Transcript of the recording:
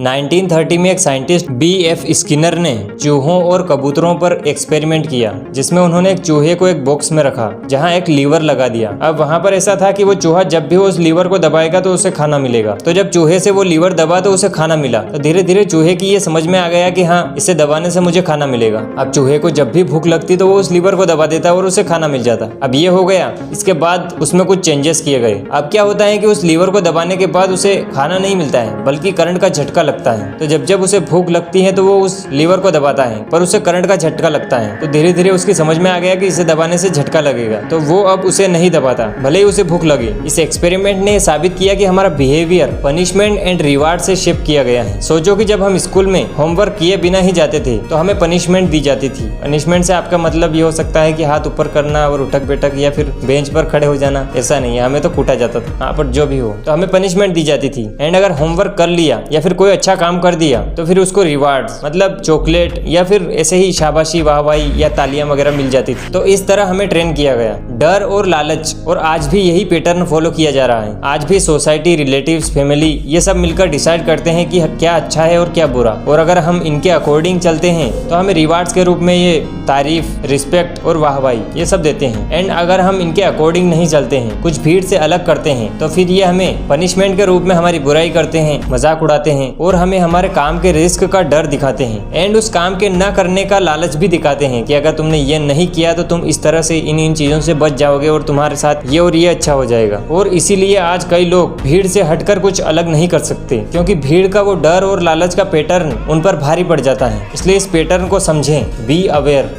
1930 में एक scientist B.F. Skinner ने चूहों और कबूतरों पर एक्सपेरिमेंट किया, जिसमें उन्होंने एक चूहे को एक बॉक्स में रखा जहां एक लीवर लगा दिया। अब वहां पर ऐसा था कि वो चूहा जब भी उस लीवर को दबाएगा तो उसे खाना मिलेगा। तो जब चूहे से वो लीवर दबा तो उसे खाना मिला। तो धीरे धीरे चूहे की ये समझ में आ गया कि हाँ, इसे दबाने से मुझे खाना मिलेगा। अब चूहे को जब भी भूख लगती तो वो उस लीवर को दबा देता और उसे खाना मिल जाता। अब ये हो गया। इसके बाद उसमें कुछ चेंजेस किए गए। अब क्या होता है कि उस लीवर को दबाने के बाद उसे खाना नहीं मिलता है, बल्कि करंट का झटका लगता है। तो जब उसे भूख लगती है तो वो उस लीवर को दबाता है, पर उसे करंट का झटका लगता है। तो धीरे धीरे उसकी समझ में आ गया कि इसे दबाने से झटका लगेगा, तो वो अब उसे नहीं दबाता, भले ही उसे भूख लगे। इस एक्सपेरिमेंट ने साबित किया कि हमारा बिहेवियर पनिशमेंट एंड रिवार्ड से शेप किया गया है। सोचो कि जब हम स्कूल में होमवर्क किए बिना ही जाते थे तो हमें पनिशमेंट दी जाती थी। पनिशमेंट से आपका मतलब ये हो सकता है कि हाथ ऊपर करना और उठक बैठक या फिर बेंच पर खड़े हो जाना, ऐसा नहीं है। हमें तो कूटा जाता था। हाँ, पर जो भी हो, तो हमें पनिशमेंट दी जाती थी। एंड अगर होमवर्क कर लिया या फिर कोई अच्छा काम कर दिया तो फिर उसको रिवार्ड्स मतलब चॉकलेट या फिर ऐसे ही शाबाशी वाहवाही या तालियां वगैरह मिल जाती थी। तो इस तरह हमें ट्रेन किया गया, डर और लालच। और आज भी यही पैटर्न फॉलो किया जा रहा है। आज भी सोसाइटी, रिलेटिव्स, फैमिली ये सब मिलकर डिसाइड करते हैं कि क्या अच्छा है और क्या बुरा। और अगर हम इनके अकॉर्डिंग चलते हैं तो हमें रिवार्ड्स के रूप में ये तारीफ, रिस्पेक्ट और वाहवाही ये सब देते हैं। एंड अगर हम इनके अकॉर्डिंग नहीं चलते हैं, कुछ भीड़ से अलग करते हैं, तो फिर ये हमें पनिशमेंट के रूप में हमारी बुराई करते हैं, मजाक उड़ाते हैं और हमें हमारे काम के रिस्क का डर दिखाते हैं। एंड उस काम के न करने का लालच भी दिखाते हैं कि अगर तुमने ये नहीं किया तो तुम इस तरह से इन चीजों से बच जाओगे और तुम्हारे साथ ये और ये अच्छा हो जाएगा। और इसीलिए आज कई लोग भीड़ से हटकर कुछ अलग नहीं कर सकते, क्योंकि भीड़ का वो डर और लालच का पैटर्न उन पर भारी पड़ जाता है। इसलिए इस पैटर्न को समझें, बी अवेयर।